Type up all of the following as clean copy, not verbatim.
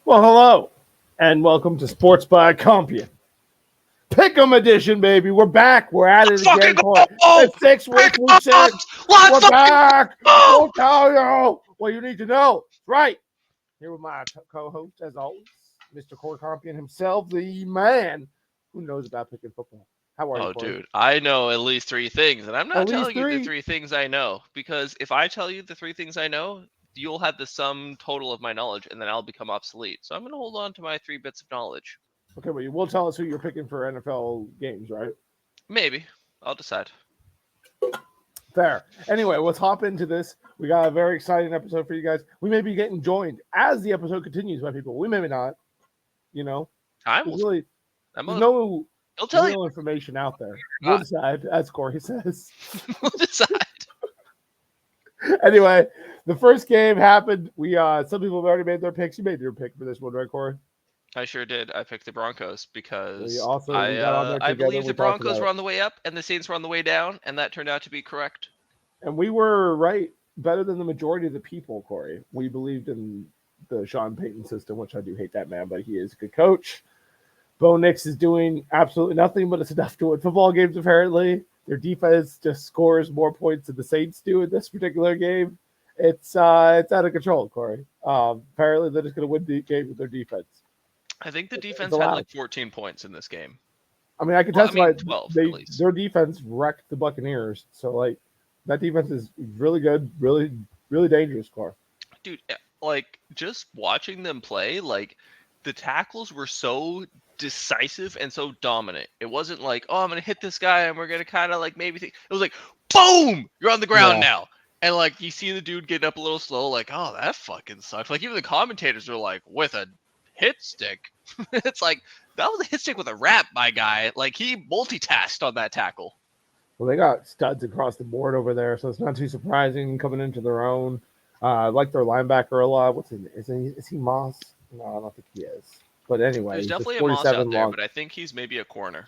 Well, hello, and welcome to Sports by Compion. Pick'em edition, baby. We're back. We're at it Let's fucking again, Corey. go! It's 6 week Pick week us! 6. Let's We're fucking back. go! We'll tell you what you need to know. Right. Here with my co-host, as always, Mr. Corey Compion himself, the man who knows about picking football. How are you, Oh, Corey? dude, I know at least three things, and I'm At not least telling you the three. three things I know because if I tell you the three things I know, you'll have the sum total of my knowledge, and then I'll become obsolete. So I'm gonna hold on to my 3 bits of knowledge. Okay, but you will tell us who you're picking for NFL games, right? Maybe I'll decide. Fair. Anyway, let's hop into this. We got a very exciting episode for you guys. We may be getting joined as the episode continues by people. We may not. You know, I there's will. really I'm there's a, no I'll tell you. real information out there. We'll decide, as Corey says. We'll decide. Anyway, the first game happened. We some people have already made their picks. You made your pick for this one, right, Corey? I sure did. I picked the Broncos We because also we got on there I together. believe We the talked Broncos about were it, on the way up and the Saints were on the way down, and that turned out to be correct. and we were right, better than the majority of the people. Corey, we believed in the Sean Payton system, which I do hate that man, but he is a good coach. Bo Nix is doing absolutely nothing, but it's enough to win football games, apparently. Their defense just scores more points than the Saints do in this particular game. It's out of control, Corey. Apparently, they're just going to win the game with their defense. I think the It's defense had allowed. like 14 points in this game. I mean, I can Well, I testify mean 12 at least. their defense wrecked the Buccaneers. So, like, that defense is really good, really, really dangerous, Corey. Dude, like just watching them play, like the tackles were so decisive and so dominant. It wasn't like, oh, I'm gonna hit this guy and we're gonna kind of like maybe think. It was like, boom, you're on the ground Yeah. now. And like you see the dude getting up a little slow, like, oh, that fucking sucks. Like even the commentators are like, with a hit stick. It's like that was a hit stick with a wrap, my guy. Like he multitasked on that tackle. Well, they got studs across the board over there, so it's not too surprising coming into their own. I like their linebacker a lot. What's his name? Is he Moss? No, I don't think he is. But anyway, There's he's just definitely a Moss 47 out there, long. but I think he's maybe a corner.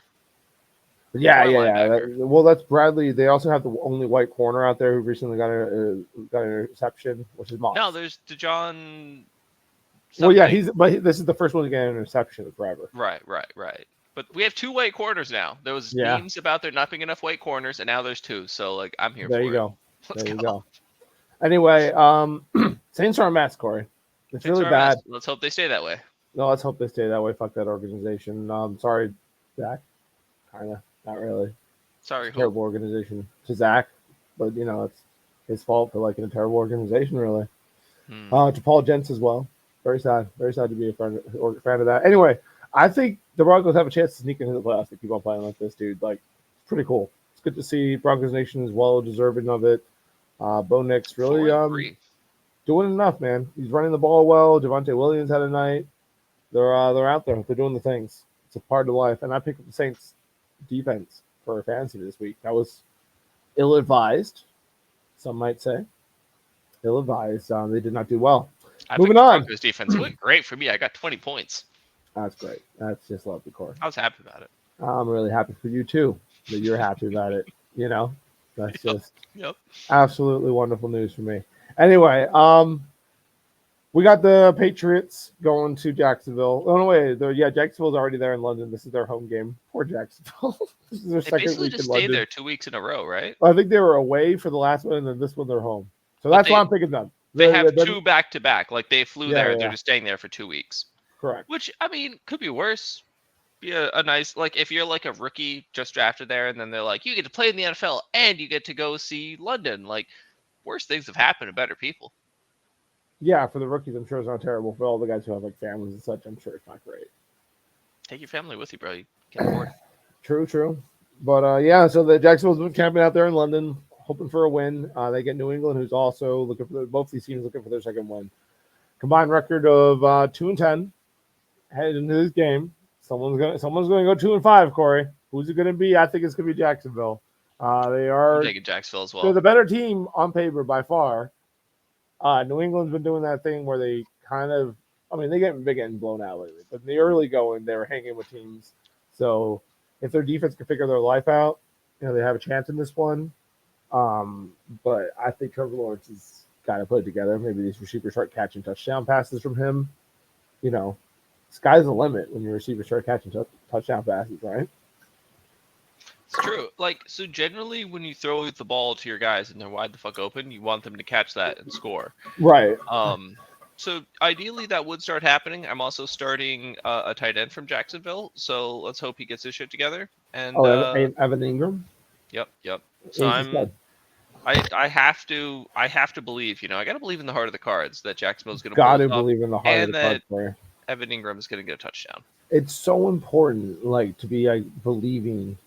Yeah, Or a yeah, yeah. linebacker. Well, that's Bradley. They also have the only white corner out there who recently got an interception, which is Moss. No, there's DeJohn. Well, yeah, something. this is the first one to get an interception forever. Right. But we have 2 white corners now. There was Yeah. memes about there not being enough white corners, and now there's 2. So like I'm here There for you it. go. Let's There go. you go. Anyway, Saints are a mess, Corey. It's Saints really are a mess. bad. Let's hope they stay that way. No, let's hope they stay that way. Fuck that organization. Sorry, Zach. Kind of. Not really. Sorry, who? Terrible organization to Zach, but you know it's his fault for liking a terrible organization. Really. To Paul Gents as well. Very sad. Very sad to be a fan of that. Anyway, I think the Broncos have a chance to sneak into the playoffs. They keep on playing like this, dude. Like, it's pretty cool. It's good to see Broncos Nation is well deserving of it. Bo Nix really 4-3. doing enough, man. He's running the ball well. Javonte Williams had a night. They're out there. They're doing the things. It's a part of life. And I picked up the Saints defense for fantasy this week. That was ill-advised, some might say. Ill-advised. They did not do well. Moving on. Broncos defense went great for me. I got 20 points. That's great. That's just lovely, Corey. I was happy about it. I'm really happy for you too that you're happy about it. You know, that's just absolutely wonderful news for me. Anyway, we got the Patriots going to Jacksonville. Oh no, wait, Jacksonville's already there in London. This is their home game. Poor Jacksonville. This is their They second basically week just in stayed London. there 2 weeks in a row, right? I think they were away for the last one, and then this one they're home. So that's why I'm picking them. They have 2 back-to-back. Like they flew there. Yeah. They're just staying there for 2 weeks. Correct. Which I mean could be worse. Be a nice like if you're like a rookie just drafted there, and then they're like you get to play in the NFL and you get to go see London. Like worse things have happened to better people. Yeah, for the rookies, I'm sure it's not terrible. For all the guys who have like families and such, I'm sure it's not great. Take your family with you, bro. You can afford it. True. But yeah, so the Jacksonville's been camping out there in London, hoping for a win. They get New England, who's also looking for both these teams looking for their second win. Combined record of 2-10 headed into this game. Someone's gonna go 2-5. Corey, who's it gonna be? I think it's gonna be Jacksonville. They are I'm taking Jacksonville as well. They're the better team on paper by far. New England's been doing that thing where they kind of, they're getting blown out lately, but in the early going, they were hanging with teams. So if their defense can figure their life out, they have a chance in this one. But I think Trevor Lawrence has got to put it together. Maybe these receivers start catching touchdown passes from him. you know, sky's the limit when your receivers start catching touchdown passes, right? It's true. Like, so generally when you throw the ball to your guys and they're wide the fuck open, you want them to catch that and score. Right. So ideally that would start happening. I'm also starting a tight end from Jacksonville, so let's hope he gets his shit together. And Evan Ingram. Yep. So He's a stud. I have to believe, I gotta believe in the heart of the cards that Jacksonville's gonna Gotta blow believe in the heart of the cards player. Evan Ingram is gonna get a touchdown. It's so important, like, to be believing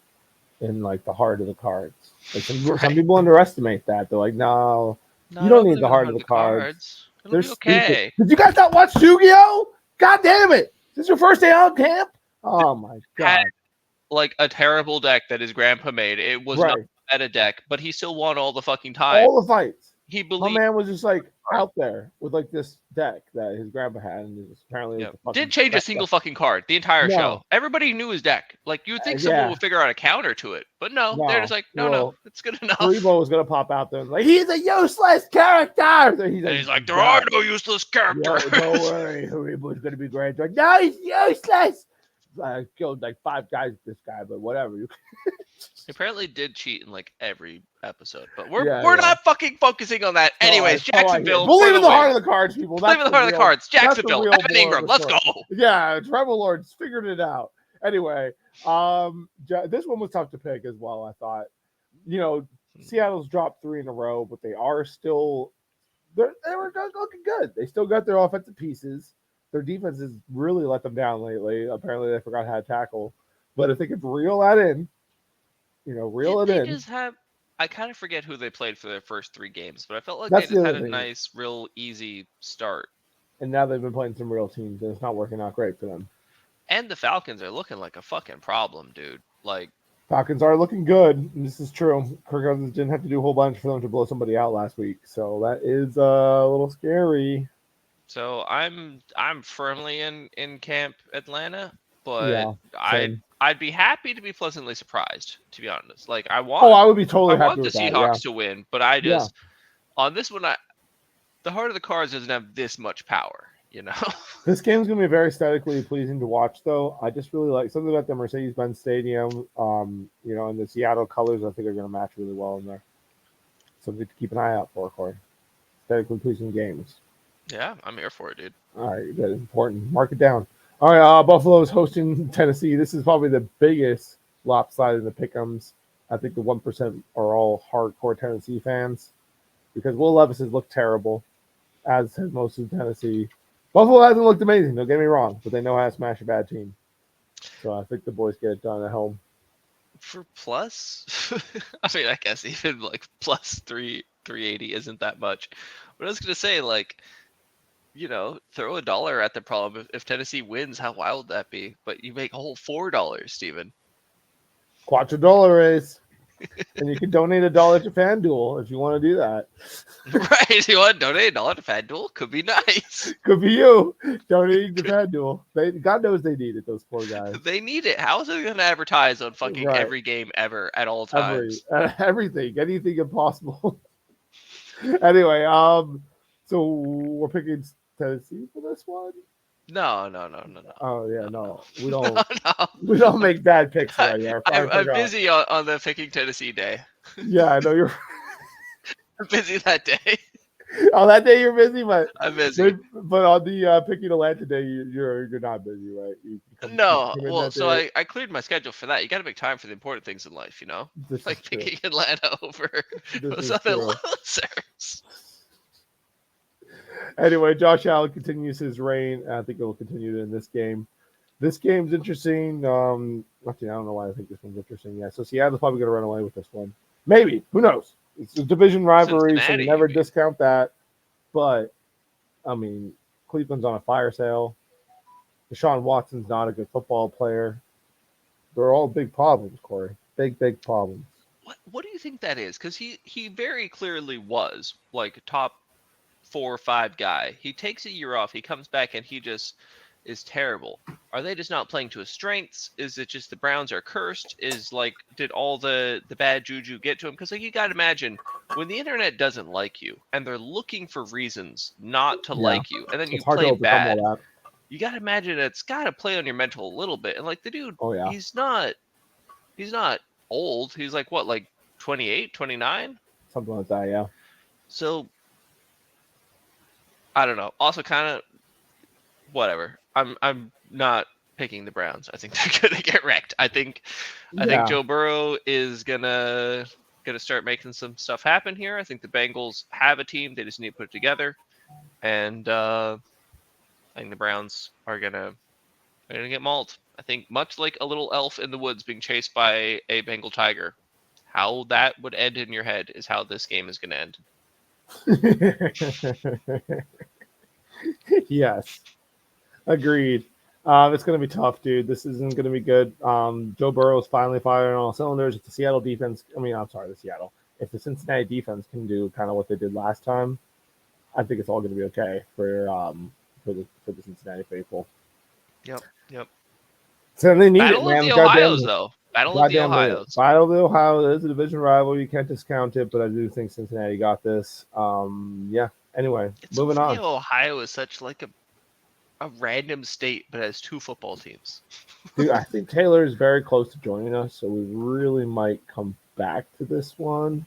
in like the heart of the cards. Like some people underestimate that. They're like, no, you don't need the heart of the cards. They're okay. Did you guys not watch Yu-Gi-Oh? God damn it! Is this your first day on camp? Oh my god! Had, like a terrible deck that his grandpa made. It was not a deck, but he still won all the fucking time. All the fights. He believed. My man was just like out there with like this deck that his grandpa had, and it was apparently didn't change a single fucking card the entire show. Everybody knew his deck. Like you would think someone would figure out a counter to it, but no, they're just like, no, it's good enough. Rebo was gonna pop out there and like, he's a useless character. He's like, there are no useless characters. Don't worry, Rebo's gonna be great. Like, no, he's useless. I killed like 5 guys with this guy, but whatever. He apparently did cheat in like every episode, but we're not fucking focusing on that. Anyways, Jacksonville. Believe in the heart of the cards, people. Believe in the heart of the cards. Jacksonville. Evan Ingram. Let's go. Yeah, Trevor Lawrence figured it out. Anyway, this one was tough to pick as well. I thought, Seattle's dropped 3 in a row, but they are still they were looking good. They still got their offensive pieces. Their defense has really let them down lately. Apparently, they forgot how to tackle. But if they could reel that in, I kind of forget who they played for their first 3 games, but I felt like they just had a nice, real easy start. And now they've been playing some real teams, and it's not working out great for them. And the Falcons are looking like a fucking problem, dude. Like, Falcons are looking good, and this is true. Kirk Cousins didn't have to do a whole bunch for them to blow somebody out last week, so that is a little scary. So I'm firmly in camp Atlanta, but I'd be happy to be pleasantly surprised, to be honest. Like I would be totally happy with the Seahawks to win, but I just on this one, the heart of the cards doesn't have this much power, This game's gonna be very aesthetically pleasing to watch, though. I just really like something about the Mercedes-Benz Stadium, and the Seattle colors. I think are gonna match really well in there. Something to keep an eye out for, Corey. Aesthetically pleasing games. Yeah, I'm here for it, dude. All right, that is important. Mark it down. All right, Buffalo is hosting Tennessee. This is probably the biggest lopsided in the pick'ems. I think the 1% are all hardcore Tennessee fans because Will Levis has looked terrible, as has most of Tennessee. Buffalo hasn't looked amazing, don't get me wrong, but they know how to smash a bad team. So I think the boys get it done at home. For plus, I mean, I guess even like plus 380 isn't that much. But I was going to say, like, throw $1 at the problem. If Tennessee wins, how wild would that be? But you make a whole $4, Steven. $4. And you can donate $1 to FanDuel if you want to do that. Right. You want to donate $1 to FanDuel? Could be nice. Could be you donating to FanDuel. God knows they need it, those poor guys. They need it. How is it going to advertise on fucking every game ever at all times? Everything. Anything impossible. Anyway, so we're picking Tennessee for this one? No. Oh yeah, no. We don't. We don't make bad picks right here. I'm busy on the picking Tennessee day. Yeah, I know you're. I'm busy that day. On that day you're busy, but I'm busy. But on the picking Atlanta day, you're not busy, right? So I cleared my schedule for that. You got to make time for the important things in life, like picking Atlanta over those other losers. Anyway, Josh Allen continues his reign. I think it will continue in this game. This game's interesting. Actually, I don't know why I think this one's interesting. Yeah, so Seattle's probably going to run away with this one. Maybe. Who knows? It's a division rivalry, so never discount that. But, I mean, Cleveland's on a fire sale. Deshaun Watson's not a good football player. They're all big problems, Corey. Big problems. What do you think that is? Because he very clearly was, like, a top 4 or 5 guy. He takes a year off. He comes back, and he just is terrible. Are they just not playing to his strengths? Is it just the Browns are cursed? Did all the bad juju get to him? Because you got to imagine when the internet doesn't like you and they're looking for reasons not to like you, and then you play bad. you got to imagine it's got to play on your mental a little bit. And like the dude, Oh yeah, he's not old. He's like what, like 28, 29? something like that. Yeah. So I don't know. Also, kind of whatever. I'm not picking the Browns. I think they're gonna get wrecked. I think Yeah. Joe Burrow is gonna start making some stuff happen here. I think the Bengals have a team. They just need to put it together. And I think the Browns are gonna get mauled. I think much like a little elf in the woods being chased by a Bengal tiger. How that would end in your head is how this game is gonna end. Yes, agreed. It's going to be tough, dude. This isn't going to be good. Joe Burrow is finally firing on all cylinders. If the Seattle defense, the Seattle. If the Cincinnati defense can do kind of what they did last time, I think it's all going to be okay for the Cincinnati faithful. Yep. So they need Battle it, man. of the Ohio's, though. Battle of the Ohio's. Battle of the Ohio is a division rival. You can't discount it, but I do think Cincinnati got this. Yeah. Anyway, moving on. Ohio is such like a random state, but has two football teams. Dude, I think Taylor is very close to joining us, so we really might come back to this one.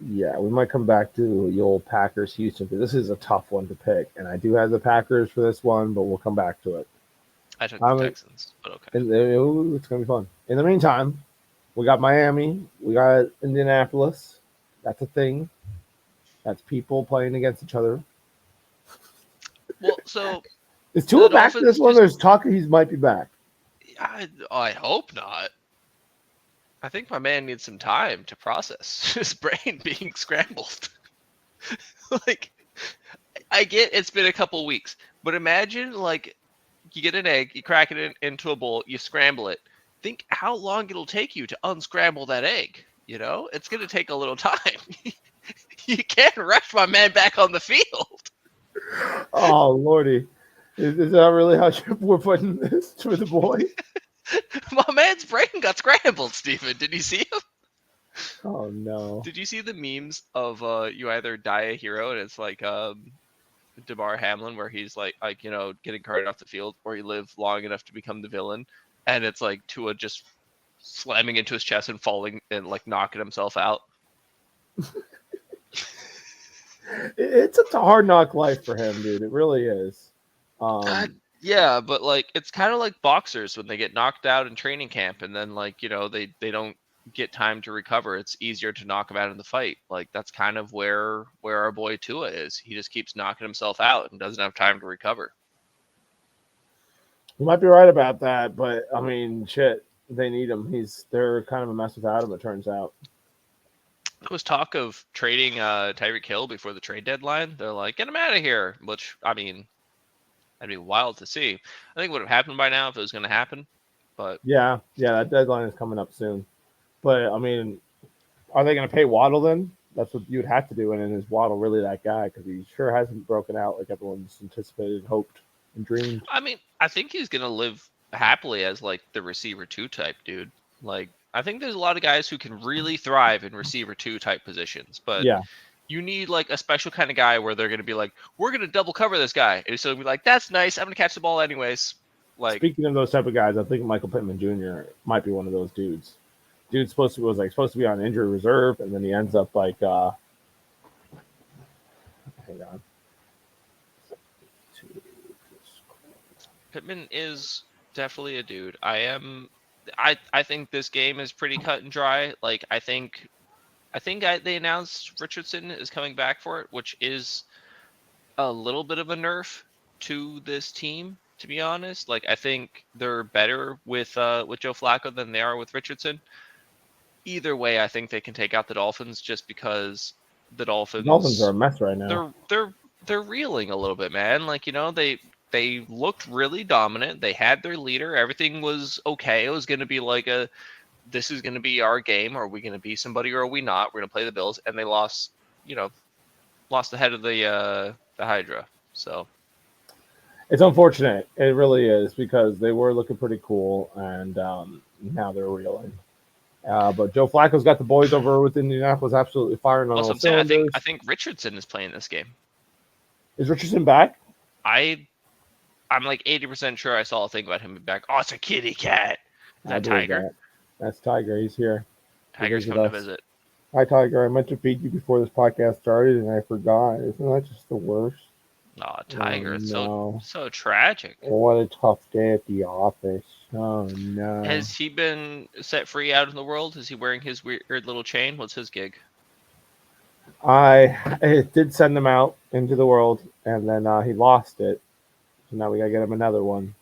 Yeah, we might come back to the old Packers Houston, because this is a tough one to pick, and I do have the Packers for this one, but we'll come back to it. I took the Texans, but okay. It's gonna be fun. In the meantime, we got Miami, we got Indianapolis. That's a thing. That's people playing against each other. Well, so is Tua back to this one? There's talk he might be back. I hope not. I think my man needs some time to process his brain being scrambled. Like, I get it's been a couple weeks, but imagine like you get an egg, you crack it into a bowl, you scramble it. Think how long it'll take you to unscramble that egg. You know, it's going to take a little time. You can't rush my man back on the field. Oh, Lordy. Is that really how we're putting this to the boy? My man's brain got scrambled, Stephen. Did you see him? Oh, no. Did you see the memes of you either die a hero, and it's like DeMar Hamlin, where he's like getting carted off the field, or you live long enough to become the villain, and it's like Tua just slamming into his chest and falling and like knocking himself out. It's a hard knock life for him, dude. It really is. Yeah, but like it's kind of like boxers when they get knocked out in training camp, and then like they don't get time to recover. It's easier to knock him out in the fight. Like that's kind of where our boy Tua is. He just keeps knocking himself out and doesn't have time to recover. You might be right about that, but I mean, shit, they need him. They're kind of a mess without him, it turns out. There was talk of trading Tyreek Hill before the trade deadline. They're like, get him out of here, which, I mean, that'd be wild to see. I think it would have happened by now if it was going to happen. But yeah, that deadline is coming up soon. But, I mean, are they going to pay Waddle then? That's what you'd have to do. And is Waddle really that guy? Because he sure hasn't broken out like everyone's anticipated and hoped and dreamed. I mean, I think he's going to live happily as, like, the receiver 2 type dude. Like, I think there's a lot of guys who can really thrive in receiver 2 type positions, but yeah, you need like a special kind of guy where they're going to be like, we're going to double cover this guy. And so be like, that's nice. I'm going to catch the ball anyways. Like, speaking of those type of guys, I think Michael Pittman Jr. might be one of those dudes. Dude's supposed to be on injury reserve, and then he ends up like, hang on. Pittman is definitely a dude. I think this game is pretty cut and dry. Like, I think they announced Richardson is coming back for it, which is a little bit of a nerf to this team, to be honest. Like, I think they're better with Joe Flacco than they are with Richardson. Either way, I think they can take out the Dolphins just because the Dolphins are a mess right now. They're reeling a little bit, man. Like, they looked really dominant. They had their leader. Everything was okay. It was going to be like this is going to be our game. Are we going to be somebody or are we not? We're going to play the Bills. And they lost the head of the Hydra. So it's unfortunate. It really is, because they were looking pretty cool, and now they're reeling. But Joe Flacco's got the boys over with Indianapolis absolutely firing on all cylinders. I think Richardson is playing this game. Is Richardson back? I'm like 80% sure I saw a thing about him being back. Oh, it's a kitty cat. Is I that believe Tiger? that. That's Tiger. He's here to Tiger's visit coming to us. visit. Hi, Tiger. I meant to feed you before this podcast started, and I forgot. Isn't that just the worst? Oh, Oh Tiger. It's no! so tragic. What a tough day at the office. Oh no! Has he been set free out in the world? Is he wearing his weird little chain? What's his gig? I did send him out into the world, and then he lost it. So now we gotta get him another one.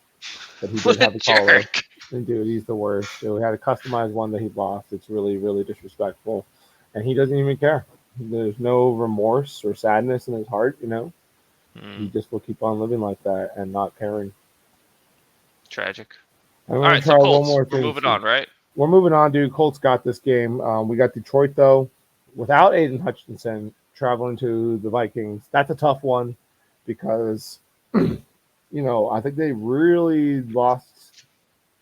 But he did What a have a collar. jerk. And dude, he's the worst. So we had to customize one that he lost. It's really, really disrespectful, and he doesn't even care. There's no remorse or sadness in his heart. He Hmm, just will keep on living like that and not caring. tragic. I'm All gonna right, so try one Colts. more We're thing. moving on, right? We're moving on, dude. Colts got this game. We got Detroit though, without Aiden Hutchinson traveling to the Vikings. That's a tough one because I think they really lost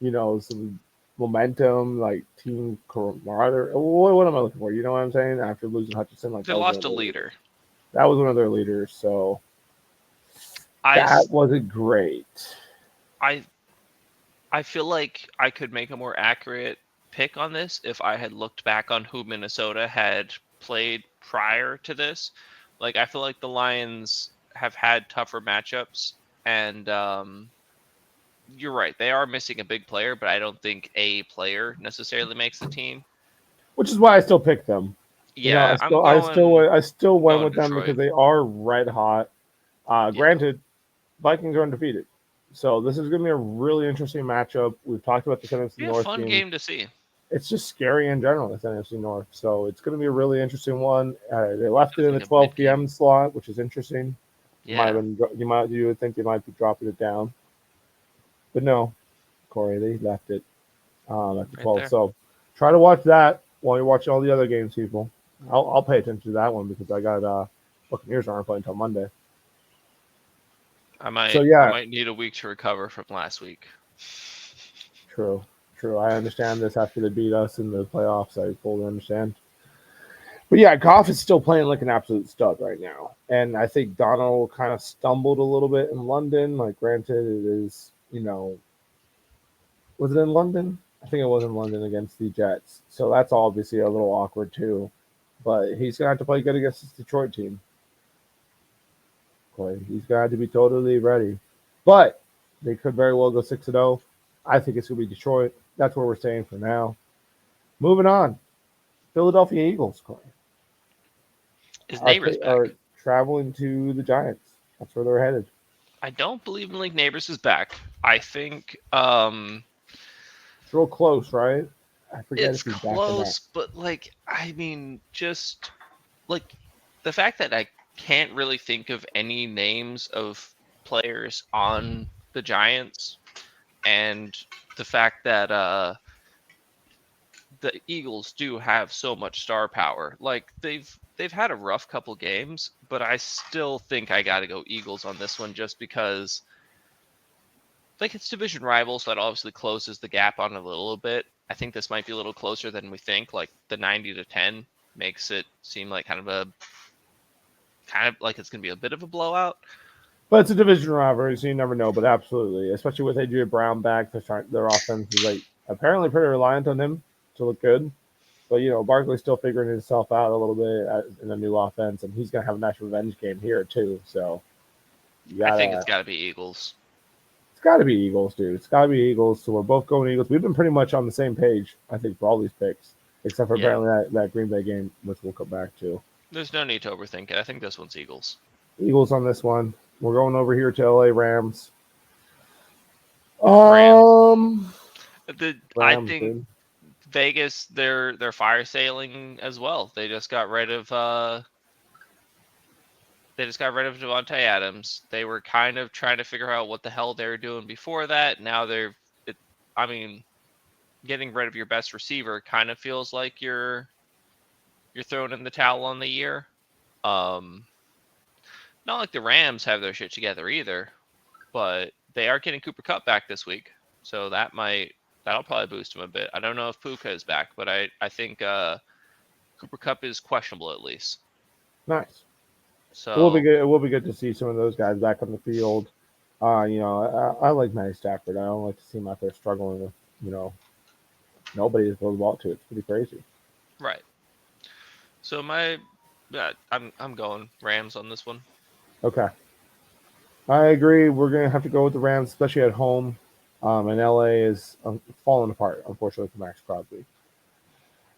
some momentum, like team camaraderie. What am I looking for? You know what I'm saying? After losing Hutchinson, like They that was one lost of a their leaders. leader. That was one of their leaders. So I, that s- wasn't great. I, I feel like I could make a more accurate pick on this if I had looked back on who Minnesota had played prior to this. Like, I feel like the Lions have had tougher matchups, and you're right. They are missing a big player, but I don't think a player necessarily makes the team. Which is why I still picked them. I Yeah, still, I still went going with them Detroit. because they are red hot. Yeah. Granted, Vikings are undefeated, so this is going to be a really interesting matchup. We've talked about this NFC Be a North fun being game to see. it's just scary in general. This NFC North, so it's going to be a really interesting one. They left it Feels in like the a 12 mid game. p.m. slot, which is interesting. Might have Yeah, been you would think they might be dropping it down, but no, Corey, they left it at the right 12. there. So try to watch that while you're watching all the other games, people. I'll pay attention to that one because I got Buccaneers aren't playing until Monday. So I yeah, might need a week to recover from last week. true, true. I understand this after they beat us in the playoffs. I fully understand. But yeah, Goff is still playing like an absolute stud right now. And I think Donald kind of stumbled a little bit in London. Like, granted, it is, was it in London? I think it was in London against the Jets. So that's obviously a little awkward too. But he's going to have to play good against this Detroit team. Corey. He's going to have to be totally ready. But they could very well go 6-0. I think it's going to be Detroit. That's where we're staying for now. Moving on. Philadelphia Eagles, Corey. His are neighbor's are back. traveling to the Giants. That's where they're headed. I don't believe Malik Neighbors is back. I think It's real close, right? I forget it's if he's back or not. close, but like I mean, just like the fact that I can't really think of any names of players on the Giants, and the fact that the Eagles do have so much star power. Like they've had a rough couple games, but I still think I got to go Eagles on this one just because like it's division rivals, so that obviously closes the gap on it a little bit. I think this might be a little closer than we think. Like the 90-10 makes it seem like kind of like it's going to be a bit of a blowout. But it's a division rivalry, so you never know. But absolutely, especially with Adrian Brown back, their offense is like apparently pretty reliant on him to look good. But Barkley's still figuring himself out a little bit in a new offense, and he's gonna have a nice revenge game here too. So you I think it's gotta, got to be Eagles. it's got to be Eagles, dude. It's got to be Eagles. So we're both going Eagles. We've been pretty much on the same page, I think, for all these picks, except for Yeah, apparently that Green Bay game, which we'll come back to. there's no need to overthink it. I think this one's Eagles. Eagles on this one. We're going over here to LA Rams. Rams. Um, I Rams, think dude. Vegas they're fire sailing as well. They just got rid of Devontae Adams. They were kind of trying to figure out what the hell they were doing before that. Now I mean, getting rid of your best receiver kind of feels like you're throwing in the towel on the year. Um, Not like the Rams have their shit together either, but they are getting Cooper Kupp back this week, so that'll probably boost him a bit. I don't know if Puka is back, but I think Cooper Kupp is questionable at least. Nice. So It will be good. It will be good to see some of those guys back on the field. I like Matty Stafford. I don't like to see him out there struggling with nobody to throw the ball to. It's pretty crazy. right. So I'm going Rams on this one. Okay, I agree. We're gonna have to go with the Rams, especially at home. And LA is falling apart, unfortunately, for Max Crosby.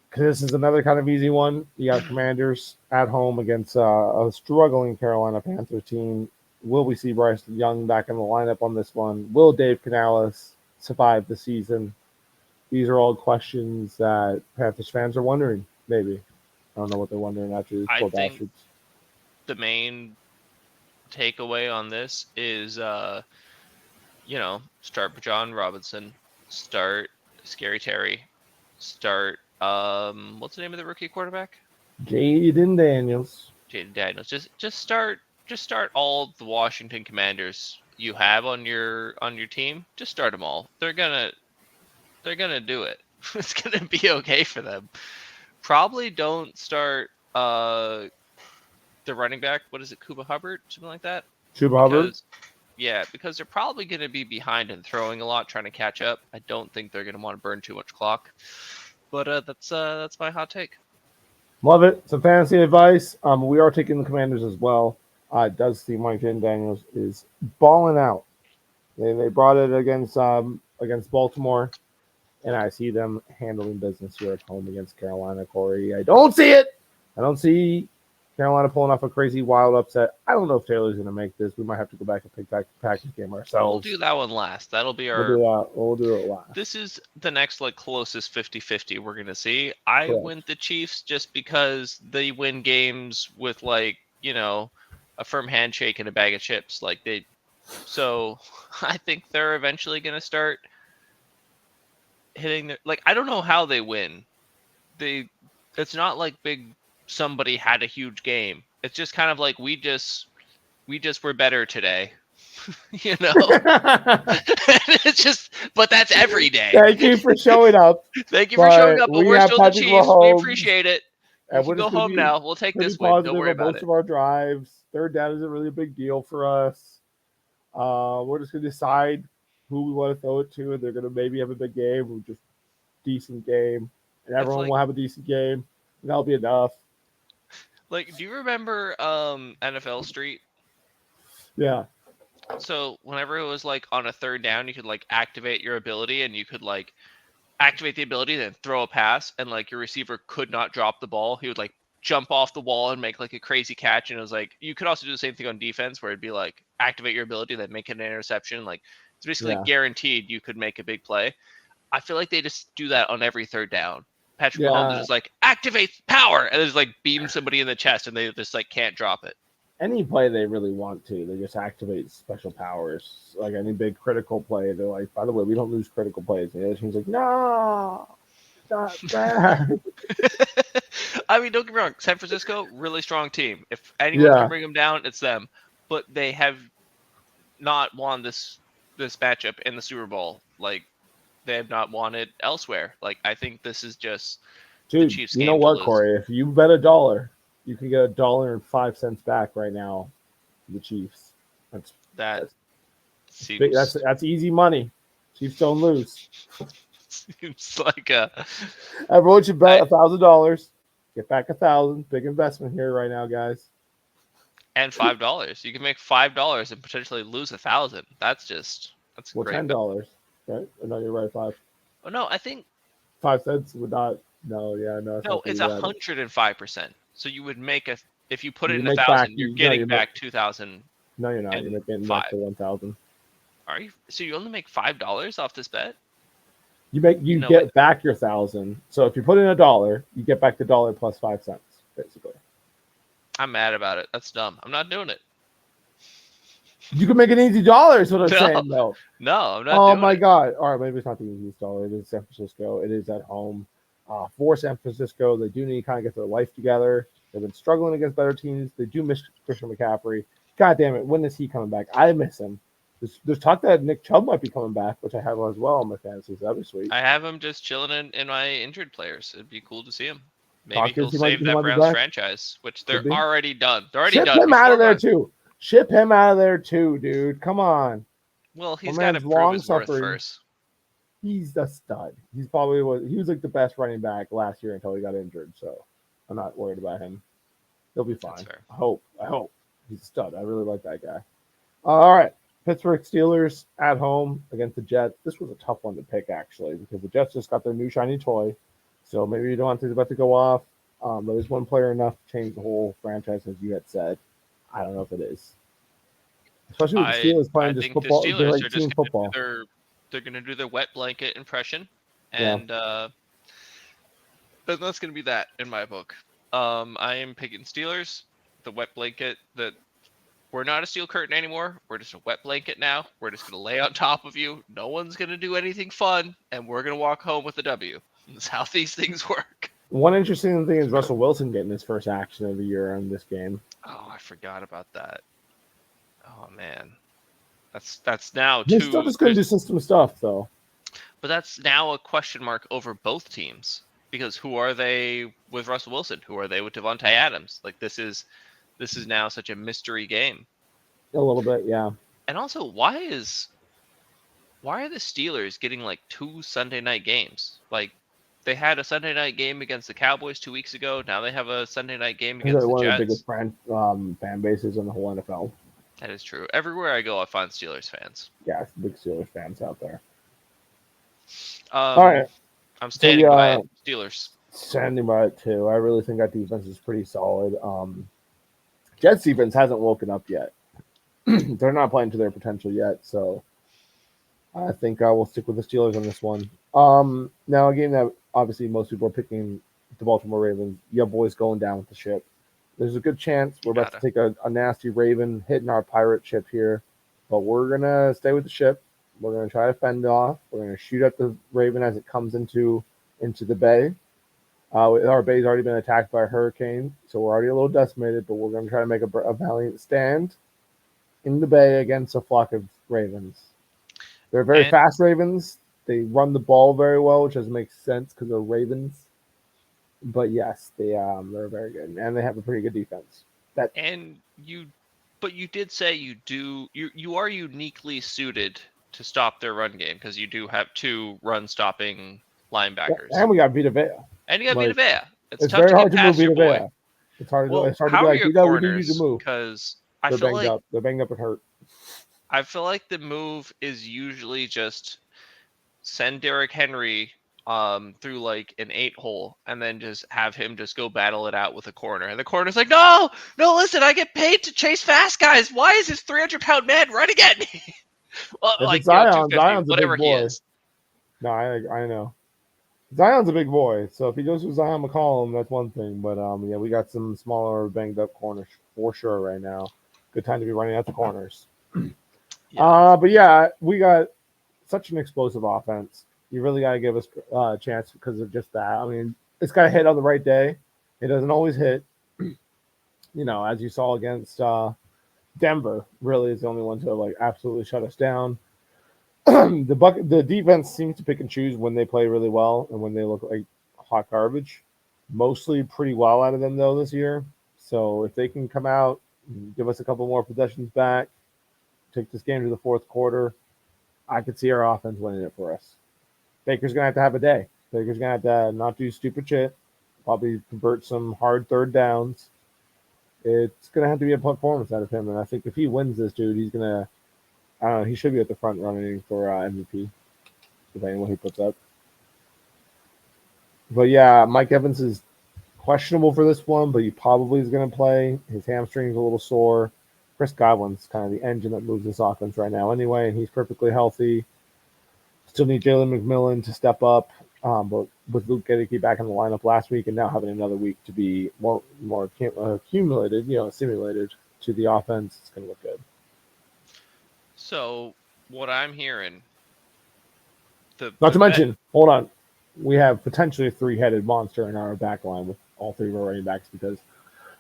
Because this is another kind of easy one. You got Commanders at home against a struggling Carolina Panthers team. Will we see Bryce Young back in the lineup on this one? Will Dave Canales survive the season? These are all questions that Panthers fans are wondering. Maybe I don't know what they're wondering after these I poor think bastards. the main takeaway on this is start John Robinson, start Scary Terry, start what's the name of the rookie quarterback? Jaden Daniels. Jaden Daniels. Just start all the Washington Commanders you have on your team. Just start them all. They're gonna do it. It's gonna be okay for them. Probably don't start the running back. What is it, Kuba Hubbard, something like that? Chuba Hubbard. Because they're probably going to be behind and throwing a lot, trying to catch up. I don't think they're going to want to burn too much clock. But that's my hot take. Love it. Some fantasy advice. We are taking the Commanders as well. It does seem like Jaden Daniels is balling out. They brought it against Baltimore, and I see them handling business here at home against Carolina. Corey, I don't see it. I don't see Carolina pulling off a crazy wild upset. I don't know if Taylor's going to make this. We might have to go back and pick back the Packers game We'll ourselves. do that one last. That'll be our. We'll do that. We'll do it last. This is the next closest 50-50 we're going to see. I Correct. went the Chiefs just because they win games with a firm handshake and a bag of chips. So I think they're eventually going to start hitting their. I don't know how they win. It's not like somebody had a huge game. It's just kind of like we just were better today. It's just, but that's every day. Thank you for showing up. Thank you for showing up, but we're still the Patrick Chiefs. Mahomes, we appreciate it. We can go home now. We'll take this win. Don't worry about most it. of our drives. Third down isn't really a big deal for us. We're just going to decide who we want to throw it to, and they're going to maybe have a big game or just decent game, and everyone will have a decent game, and that'll be enough. Do you remember NFL Street? Yeah. So whenever it was on a third down, you could activate your ability, and you could activate the ability, then throw a pass, and your receiver could not drop the ball. He would jump off the wall and make a crazy catch. And it was you could also do the same thing on defense, where it'd be activate your ability, then make an interception. It's basically guaranteed you could make a big play. I feel like they just do that on every third down. Patrick Mahomes is just activate power, and just beam somebody in the chest, and they just can't drop it. Any play they really want to, they just activate special powers. Any big critical play, they're by the way, we don't lose critical plays. And the other team's no, not bad. I mean, don't get me wrong. San Francisco, really strong team. If anyone's gonna bring them down, it's them. But they have not won this matchup in the Super Bowl. They have not won it elsewhere. I think this is just the Chiefs' game. You know what, Corey? If you bet $1, you can get $1.05 back right now. The Chiefs. That's easy money. Chiefs don't lose. Seems like a. Everyone should bet $1,000. Get back $1,000. Big investment here right now, guys. And $5. You can make $5 and potentially lose $1,000. That's great. $10. Right? No, you're right. 5. Oh no, I think 5 cents would not. No, yeah, no. No, it's 105%. So you would make if you put it in 1,000, you're getting back 2,000. No, you're not. You're making back to 1,000. Are you? So you only make $5 off this bet? You get back your 1,000. So if you put in $1, you get back the $1 plus 5 cents, basically. I'm mad about it. That's dumb. I'm not doing it. You can make an easy $1. Is what I'm saying, though. No, I'm not. Oh my God! All right, maybe it's not the easiest $1. It is San Francisco. It is at home. For San Francisco, they do need to kind of get their life together. They've been struggling against better teams. They do miss Christian McCaffrey. God damn it! When is he coming back? I miss him. There's talk that Nick Chubb might be coming back, which I have as well on my fantasy. So that'd be sweet. I have him just chilling in my injured players. It'd be cool to see him. Maybe he'll He might save that be Browns back. franchise, which Could they're be. already done. They're already Ship done. him out of Before there my- too. Ship him out of there too, dude. Come on. Well, My he's got to man's prove long his worth suffering. first. He's a stud. He was like the best running back last year until he got injured. So I'm not worried about him. He'll be fine. That's fair. I hope. He's a stud. I really like that guy. All right. Pittsburgh Steelers at home against the Jets. This was a tough one to pick, actually, because the Jets just got their new shiny toy. So maybe you don't want to about to go off. But is one player enough to change the whole franchise, as you had said? I don't know if it is. Especially with the Steelers playing just think football. the They're Steelers like are team just football. they're going to do their wet blanket impression, Yeah. and that's going to be that in my book. I am picking Steelers. The wet blanket that we're not a steel curtain anymore. We're just a wet blanket now. We're just going to lay on top of you. No one's going to do anything fun, and we're going to walk home with a W. That's how these things work. One interesting thing is Russell Wilson getting his first action of the year on this game. Oh, I forgot about that. Oh man, that's now He's two. still just going to do system stuff, though. But that's now a question mark over both teams because who are they with Russell Wilson? Who are they with Devontae Adams? Like this is now such a mystery game. A little bit, yeah. And also, why are the Steelers getting like 2 Sunday night games? Like they had a Sunday night game against the Cowboys 2 weeks ago. Now they have a Sunday night game against They're the one Jets. of the biggest fan bases in the whole NFL. That is true. Everywhere I go, I find Steelers fans. Yeah, big Steelers fans out there. All right. I'm standing by it. Steelers. Standing by it too. I really think that defense is pretty solid. Jets defense hasn't woken up yet. They're not playing to their potential yet, so I think I will stick with the Steelers on this one. Now a game that obviously most people are picking the Baltimore Ravens. Your boys going down with the ship. There's a good chance we're about to take a nasty Raven hitting our pirate ship here, but we're gonna stay with the ship. We're gonna try to fend off. We're gonna shoot at the Raven as it comes into the bay. Our bay's already been attacked by a hurricane, so we're already a little decimated, but we're going to try to make a valiant stand in the bay against a flock of Ravens. They're very fast Ravens. They run the ball very well, which doesn't make sense because they're Ravens. But yes, they're very good, and they have a pretty good defense. But you did say you are uniquely suited to stop their run game because you do have 2 run-stopping linebackers. And we got Vita Vea. And you got Vita Vea. It's tough very to hard to move Vita Vea. It's hard to be like, Vita, we need you to move. Because they're banged up and hurt. I feel like the move is usually just send Derrick Henry through like an 8-hole and then just have him just go battle it out with a corner. And the corner's like, no, listen, I get paid to chase fast guys. Why is this 300-pound man running at me? Well, like Zion's whatever a big boy. he is. No, I know. Zion's a big boy, so if he goes with Zion McCollum, that's one thing. But yeah, we got some smaller, banged up corners for sure right now. Good time to be running at the corners. But yeah, we got such an explosive offense. You really got to give us a chance because of just that. I mean, it's got to hit on the right day. It doesn't always hit. As you saw against Denver, really is the only one to like absolutely shut us down. The defense seems to pick and choose when they play really well and when they look like hot garbage. Mostly pretty well out of them though this year. So if they can come out, give us a couple more possessions back, take this game to the fourth quarter, I could see our offense winning it for us. Baker's gonna have a day. Baker's gonna have to not do stupid shit. Probably convert some hard third downs. It's gonna have to be a performance out of him, and I think if he wins this, dude, he's gonna. I don't know. He should be at the front running for MVP, depending on what he puts up. But yeah, Mike Evans is questionable for this one, but he probably is going to play. His hamstring's a little sore. Chris Godwin's kind of the engine that moves this offense right now anyway, and he's perfectly healthy. Still need Jalen McMillan to step up, but with Luke Gedeke back in the lineup last week and now having another week to be more accumulated, simulated to the offense, it's going to look good. So what I'm hearing, not to mention, hold on, we have potentially a 3-headed monster in our back line with all 3 of our running backs because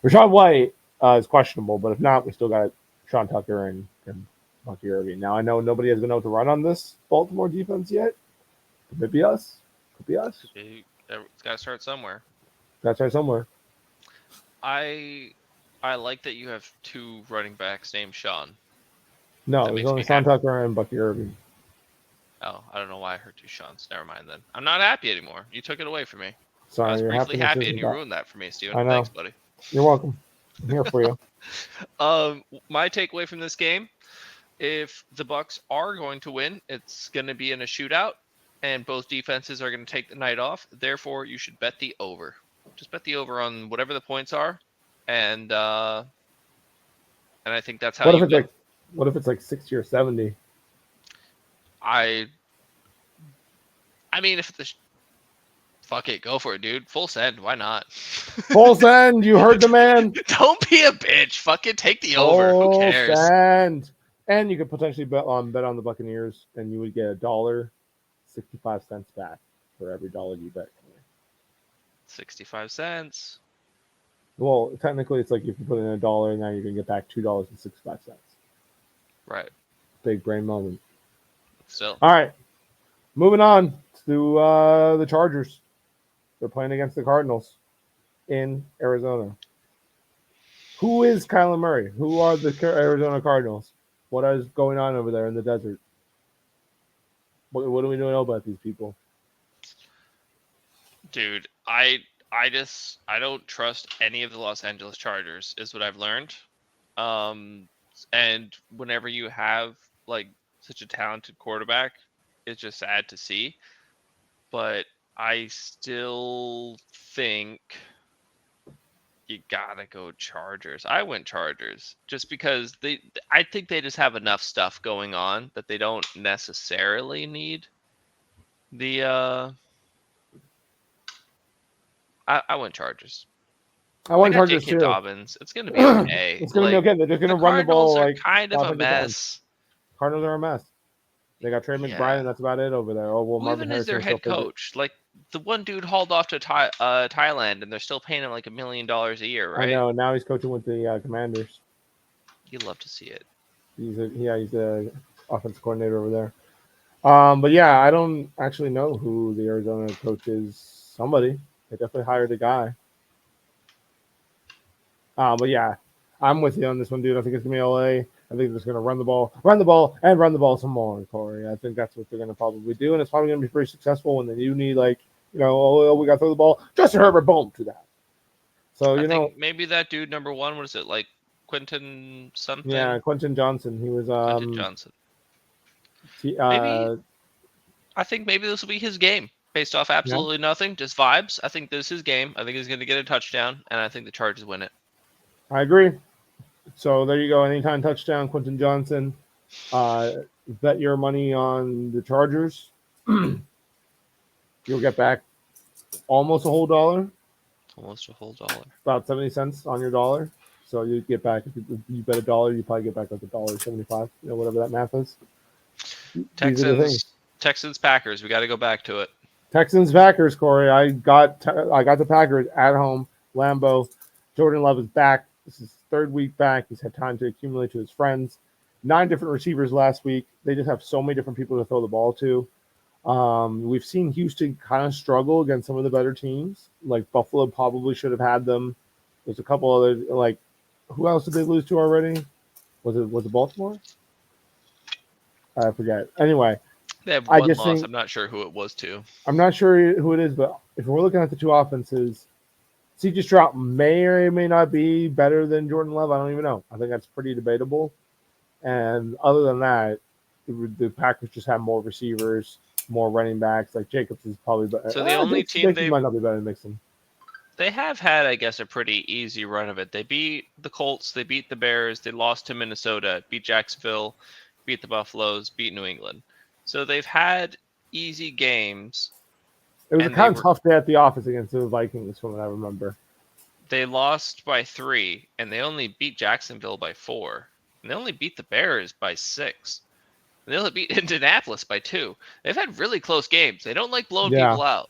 Rachaad White is questionable, but if not, we still got Sean Tucker and Bucky Irving. Now I know nobody has been able to run on this Baltimore defense yet. Could it be us? Could be us. It's got to start somewhere. That's right somewhere. I like that you have 2 running backs named Sean. No, That there's makes only me Sean happy. Tucker and Bucky Irving. Oh, I don't know why I heard 2 Seans. Never mind then. I'm not happy anymore. You took it away from me. I Sorry, was your briefly happiness happy and isn't you that. ruined that for me, Steven. I Thanks, know. buddy. You're welcome. I'm here for you. My takeaway from this game, if the Bucks are going to win, it's going to be in a shootout and both defenses are going to take the night off. Therefore, you should bet the over. Just bet the over on whatever the points are, and I think that's how What if you it's win. like, what if it's like 60 or 70? I mean, if the fuck it, go for it, dude. Full send. Why not? Full send. You heard the man. Don't be a bitch. Fucking take the over. Who Full cares? send. And you could potentially bet on the Buccaneers, and you would get $1.65 back for every dollar you bet. 65 cents. Well, technically, it's like if you put in $1, now you're gonna get back $2.65. Right. Big brain moment. Still. All right, moving on to the Chargers. They're playing against the Cardinals in Arizona. Who is Kyler Murray? Who are the Arizona Cardinals? What is going on over there in the desert? What do we know about these people? Dude, I don't trust any of the Los Angeles Chargers is what I've learned. And whenever you have like such a talented quarterback, it's just sad to see. But I still think you gotta go Chargers. I went Chargers just because I think they just have enough stuff going on that they don't necessarily need the I went Chargers. I They want got Chargers J.K. too. Dobbins. It's gonna be okay. It's gonna be Like okay. They're just the gonna run the Cardinals ball are like kind of a 500 times. mess. Cardinals are a mess. They got Trey McBride, Yeah. and that's about it over there. Oh well, Who Marvin even is Harrison their will still head figure. coach? Like the one dude hauled off to Thailand, and they're still paying him like $1 million a year, I right? know. Now he's coaching with the Commanders. You love to see it. He's a offensive coordinator over there. But yeah, I don't actually know who the Arizona coach is. Somebody. They definitely hired a guy. But yeah, I'm with you on this one, dude. I think it's gonna be LA. I think they're just gonna run the ball, and run the ball some more, Corey. I think that's what they're gonna probably do, and it's probably gonna be pretty successful when they do need we gotta throw the ball. Justin Herbert, boom, to that. So I think maybe that dude number 1, what is it, like Quentin something? yeah, Quentin Johnson. He was Quentin Johnson. Maybe I think maybe this will be his game. Based off absolutely nothing, just vibes. I think this is his game. I think he's gonna get a touchdown, and I think the Chargers win it. I agree. So there you go. Anytime touchdown, Quentin Johnson. Bet your money on the Chargers. You'll get back almost a whole dollar. Almost a whole dollar. About 70 cents on your dollar. So you get back, if you bet $1, you probably get back like $1.75, whatever that math is. Texans, Packers. We got to go back to it. Texans, Packers, Corey. I got the Packers at home. Lambeau. Jordan Love is back. This is his 3rd week back. He's had time to accumulate to his friends. 9 different receivers last week. They just have so many different people to throw the ball to. We've seen Houston kind of struggle against some of the better teams. Like Buffalo probably should have had them. There's a couple other, like, who else did they lose to already? Was it Baltimore? I forget. Anyway, they have one loss. Think, I'm not sure who it was to. I'm not sure who it is, but if we're looking at the 2 offenses, C.J. Stroud may or may not be better than Jordan Love. I don't even know. I think that's pretty debatable. And other than that, the Packers just have more receivers, more running backs. Like Jacobs is probably better. So the only team they might not be better than Mixon. They have had, I guess, a pretty easy run of it. They beat the Colts, they beat the Bears, they lost to Minnesota, beat Jacksonville, beat the Buffaloes, beat New England. So they've had easy games. It was a kind of tough day at the office against the Vikings, from what I remember. They lost by 3, and they only beat Jacksonville by 4. And they only beat the Bears by 6. And they only beat Indianapolis by 2. They've had really close games. They don't like blowing people out.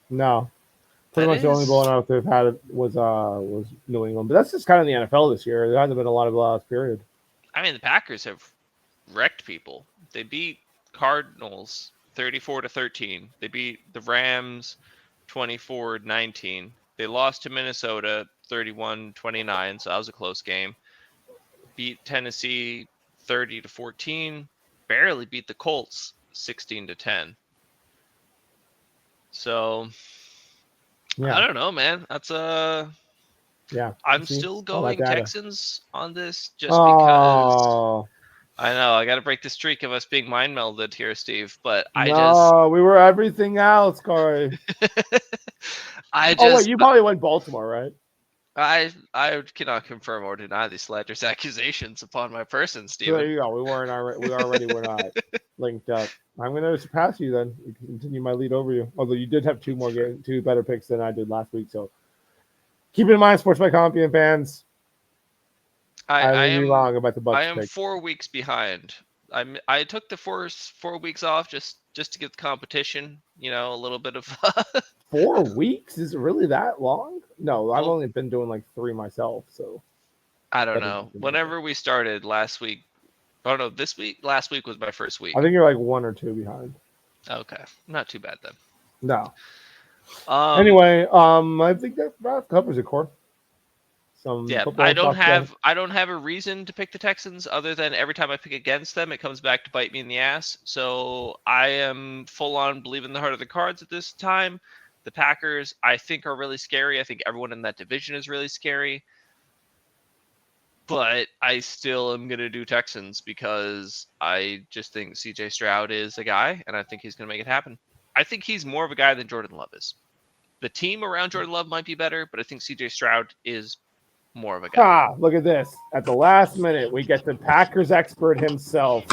No. Pretty much the only blowout they've had was New England. But that's just kind of the NFL this year. There hasn't been a lot of blowouts, period. I mean, the Packers have wrecked people. They beat Cardinals 34-13. They beat the Rams 24-19. They lost to Minnesota 31-29, so that was a close game. Beat Tennessee 30-14. Barely beat the Colts 16-10. So I don't know, man. That's Yeah. I'm see? still All that going data. Texans on this just because Oh I know I got to break the streak of us being mind melded here, Steve. But no, we were everything else, Corey. I Oh wait, just you probably went Baltimore, right? I cannot confirm or deny these slanderous accusations upon my person, So there Steven. you go. We already were not linked up. I'm going to surpass you then. We can continue my lead over you. Although you did have two better picks than I did last week. So keep it in mind, Sports by Compian fans. I may be wrong about the Bucs I am pick. 4 weeks behind. I took the four weeks off just to get the competition, a little bit of 4 weeks? Is it really that long? No, I've only been doing like 3 myself. So I don't know. Whenever we started last week, last week was my first week. I think you're like 1 or 2 behind. Okay, not too bad then. No. Anyway, I think that covers it, Core. I don't have a reason to pick the Texans other than every time I pick against them, it comes back to bite me in the ass. So I am full on believing the heart of the cards at this time. The Packers, I think, are really scary. I think everyone in that division is really scary. But I still am going to do Texans because I just think CJ Stroud is a guy, and I think he's going to make it happen. I think he's more of a guy than Jordan Love is. The team around Jordan Love might be better, but I think CJ Stroud is more of a guy. Look at this. At the last minute, we get the Packers expert himself.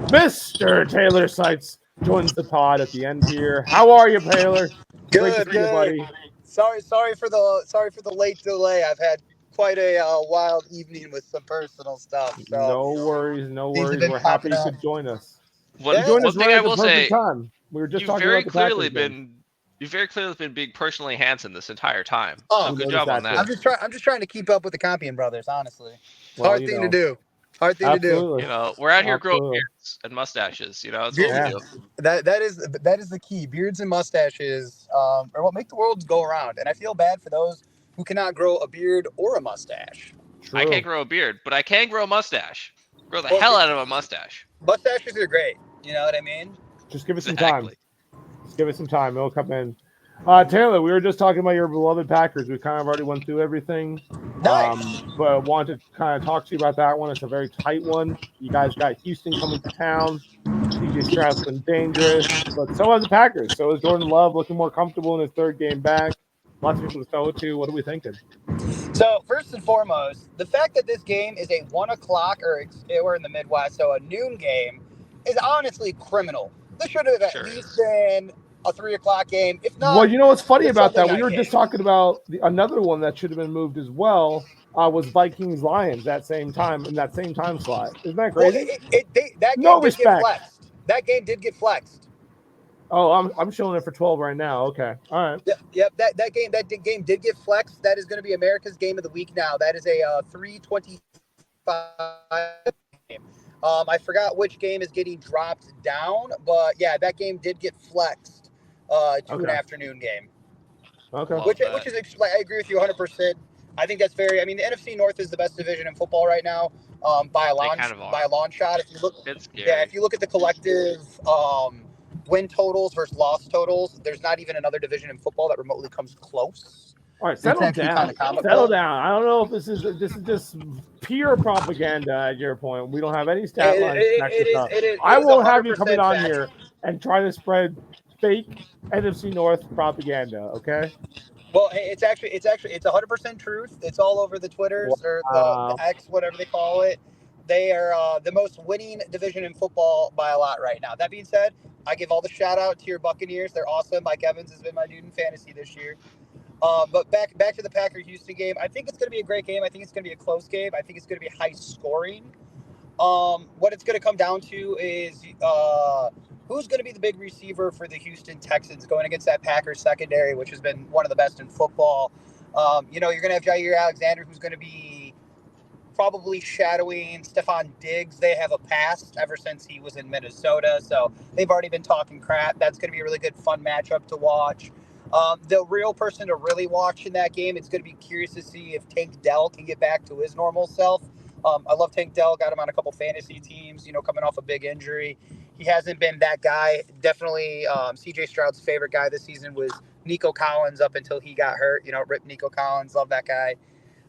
Mr. Taylor Seitz joins the pod at the end here. How are you, Taylor? Good, buddy. Sorry for the late delay. I've had quite a wild evening with some personal stuff. So no worries. We're happy you could join us. One thing I will say, time. We were just talking about the Packers game. You've very clearly been being personally handsome this entire time. Oh, so good job on that. I'm just trying to keep up with the Compian brothers, honestly. Hard thing to do. We're out here growing beards and mustaches. That's what we do. That is the key. Beards and mustaches are what make the world go around. And I feel bad for those who cannot grow a beard or a mustache. True. I can't grow a beard, but I can grow a mustache. Grow the hell out of a mustache. Mustaches are great. You know what I mean? Just give it some time. Give it some time. It'll come in. Taylor, we were just talking about your beloved Packers. We kind of already went through everything. Nice. But I wanted to kind of talk to you about that one. It's a very tight one. You guys got Houston coming to town. CJ Stroud's been dangerous. But so has the Packers. So is Jordan Love looking more comfortable in his third game back. Lots of people to throw it to. What are we thinking? So, first and foremost, the fact that this game is a 1 o'clock, or we're in the Midwest, so a noon game, is honestly criminal. This should have at least been a 3 o'clock game. If not, well, you know what's funny about that? We were just talking about another one that should have been moved as well. Was Vikings Lions that same time in that same time slot? Isn't that crazy? Well, that game did get flexed. Oh, I'm showing it for 12 right now. Okay, all right. Yep. That game did get flexed. That is going to be America's game of the week now. That is a 3:25 game. I forgot which game is getting dropped down, but yeah, that game did get flexed to an afternoon game. Okay. Which is I agree with you 100%. I think that's very. I mean, the NFC North is the best division in football right now, by a long shot. If you look, if you look at the collective win totals versus loss totals, there's not even another division in football that remotely comes close. All right, settle down. Settle down. I don't know if this is just pure propaganda at your point. We don't have any stat lines. I won't have you coming on here and try to spread fake NFC North propaganda. Okay. Well, it's 100% truth. It's all over the Twitters or the X, whatever they call it. They are the most winning division in football by a lot right now. That being said, I give all the shout out to your Buccaneers. They're awesome. Mike Evans has been my dude in fantasy this year. But back to the Packers-Houston game. I think it's going to be a great game. I think it's going to be a close game. I think it's going to be high scoring. What it's going to come down to is who's going to be the big receiver for the Houston Texans going against that Packers secondary, which has been one of the best in football. You're going to have Jair Alexander, who's going to be probably shadowing Stephon Diggs. They have a past ever since he was in Minnesota, so they've already been talking crap. That's going to be a really good, fun matchup to watch. The real person to really watch in that game, it's going to be curious to see if Tank Dell can get back to his normal self. I love Tank Dell, got him on a couple fantasy teams, coming off a big injury. He hasn't been that guy. Definitely CJ Stroud's favorite guy this season was Nico Collins up until he got hurt. Rip Nico Collins, love that guy.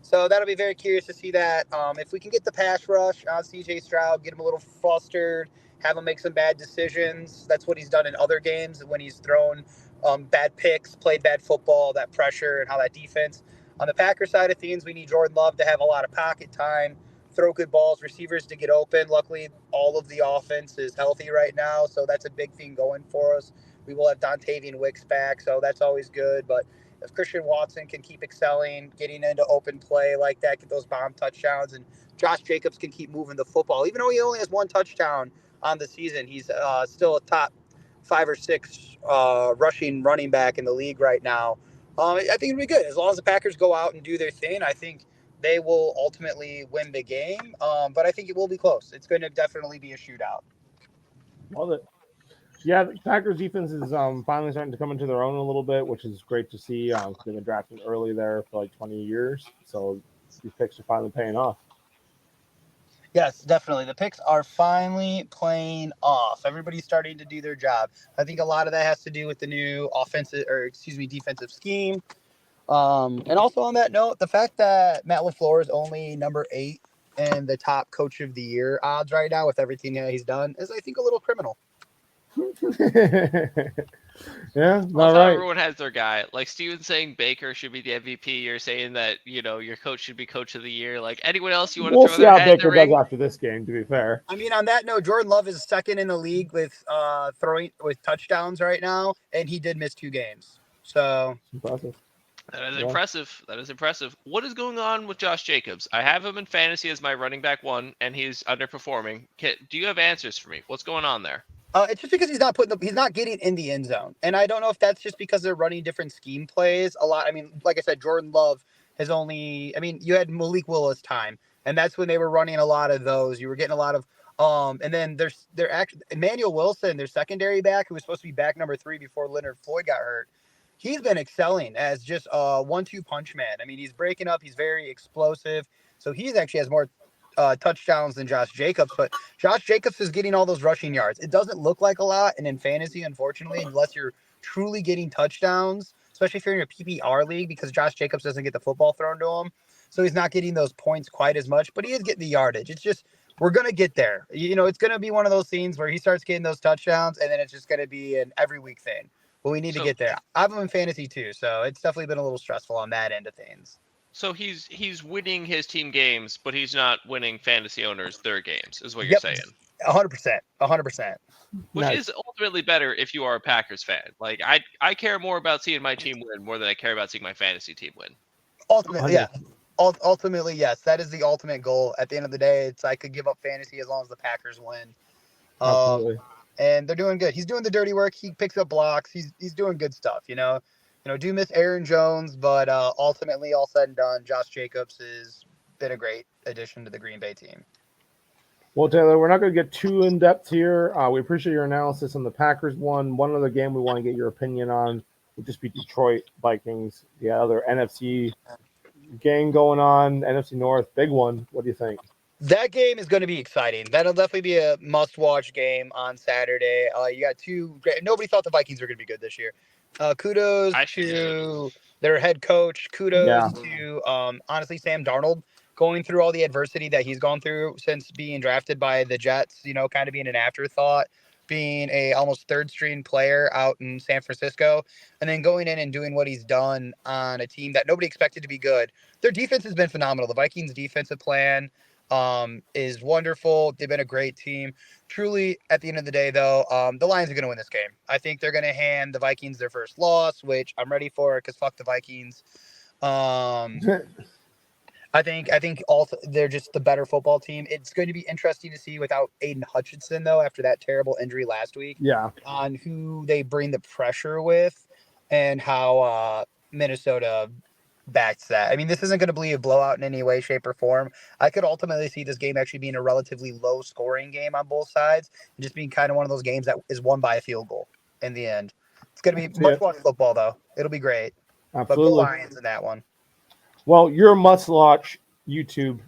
So that'll be very curious to see that. If we can get the pass rush on CJ Stroud, get him a little flustered, have him make some bad decisions. That's what he's done in other games when he's thrown bad picks, played bad football, that pressure and how that defense. On the Packers side of things, we need Jordan Love to have a lot of pocket time, throw good balls, receivers to get open. Luckily, all of the offense is healthy right now, so that's a big thing going for us. We will have Dontavian Wicks back, so that's always good. But if Christian Watson can keep excelling, getting into open play like that, get those bomb touchdowns, and Josh Jacobs can keep moving the football, even though he only has one touchdown on the season, he's still a top 5 or 6 rushing running back in the league right now. I think it'll be good. As long as the Packers go out and do their thing, I think they will ultimately win the game. But I think it will be close. It's going to definitely be a shootout. Love it. Yeah, the Packers defense is finally starting to come into their own a little bit, which is great to see. They've been drafted early there for like 20 years. So these picks are finally paying off. Yes, definitely. The picks are finally playing off. Everybody's starting to do their job. I think a lot of that has to do with the new defensive scheme. And also on that note, the fact that Matt LaFleur is only number 8 and the top coach of the year odds right now with everything that he's done is, I think, a little criminal. Yeah, Well, all right. Everyone has their guy. Like Steven saying Baker should be the MVP. You're saying that your coach should be coach of the year. Like anyone else, you want to We'll throw see their how hat in the Baker ring? does after this game, to be fair. I mean, on that note, Jordan Love is second in the league with throwing with touchdowns right now, and he did miss 2 games. So Impressive. That is impressive. That is impressive. What is going on with Josh Jacobs? I have him in fantasy as my running back 1, and he's underperforming. Do you have answers for me? What's going on there? It's just because he's not getting in the end zone, and I don't know if that's just because they're running different scheme plays a lot. I mean, like I said, Jordan Love has only. I mean, you had Malik Willis time, and that's when they were running a lot of those. You were getting a lot of. And then they're actually Emmanuel Wilson, their secondary back, who was supposed to be back number 3 before Leonard Floyd got hurt. He's been excelling as just a 1-2 punch man. I mean, he's breaking up. He's very explosive. So he's actually has more touchdowns than Josh Jacobs, but Josh Jacobs is getting all those rushing yards. It doesn't look like a lot, and in fantasy, unfortunately, unless you're truly getting touchdowns, especially if you're in a PPR league, because Josh Jacobs doesn't get the football thrown to him, so he's not getting those points quite as much, but he is getting the yardage. It's just we're going to get there. It's going to be one of those scenes where he starts getting those touchdowns, and then it's just going to be an every week thing. But we need to get there. I have him in fantasy too, so it's definitely been a little stressful on that end of things. So he's winning his team games, but he's not winning fantasy owners their games, is what you're saying. 100%. 100%. Which is ultimately better if you are a Packers fan. Like I care more about seeing my team win more than I care about seeing my fantasy team win. Ultimately, yeah. Ultimately, yes. That is the ultimate goal. At the end of the day, it's I could give up fantasy as long as the Packers win. Absolutely. And they're doing good. He's doing the dirty work. He picks up blocks. He's doing good stuff. Do miss Aaron Jones, but ultimately, all said and done, Josh Jacobs has been a great addition to the Green Bay team. Well, Taylor, we're not going to get too in depth here. We appreciate your analysis on the Packers one. One other game we want to get your opinion on would just be Detroit Vikings, the other NFC game going on, NFC North, big one. What do you think? That game is going to be exciting. That'll definitely be a must-watch game on Saturday. You got 2 great. Nobody thought the Vikings were going to be good this year. Kudos to their head coach. Kudos to honestly Sam Darnold going through all the adversity that he's gone through since being drafted by the Jets. Kind of being an afterthought, being a almost third-string player out in San Francisco, and then going in and doing what he's done on a team that nobody expected to be good. Their defense has been phenomenal. The Vikings' defensive plan is wonderful. They've been a great team. Truly, at the end of the day, though, the Lions are going to win this game. I think they're going to hand the Vikings their first loss, which I'm ready for because fuck the Vikings. I think also they're just the better football team. It's going to be interesting to see without Aiden Hutchinson, though, after that terrible injury last week. Yeah. On who they bring the pressure with and how Minnesota backs that. I mean, this isn't going to be a blowout in any way, shape, or form. I could ultimately see this game actually being a relatively low-scoring game on both sides and just being kind of one of those games that is won by a field goal in the end. going to be much more football, though. It'll be great. Absolutely. But go Lions in that one. Well, you're a must-watch YouTube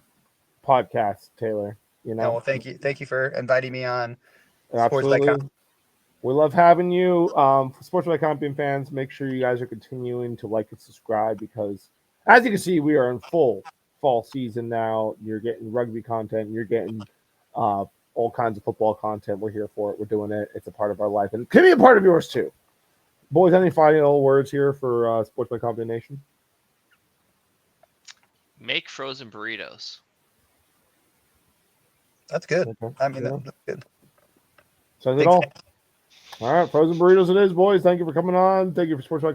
podcast, Taylor. You know. No, well, thank you for inviting me on. Absolutely. We love having you. For Sports by Champion fans, make sure you guys are continuing to like and subscribe because, as you can see, we are in full fall season now. You're getting rugby content. You're getting all kinds of football content. We're here for it. We're doing it. It's a part of our life. And it can be a part of yours, too. Boys, any final words here for Sports by Champion Nation? Make frozen burritos. That's good. Okay. I mean, that's good. Says it all. All right, frozen burritos it is, boys. Thank you for coming on. Thank you for Sports by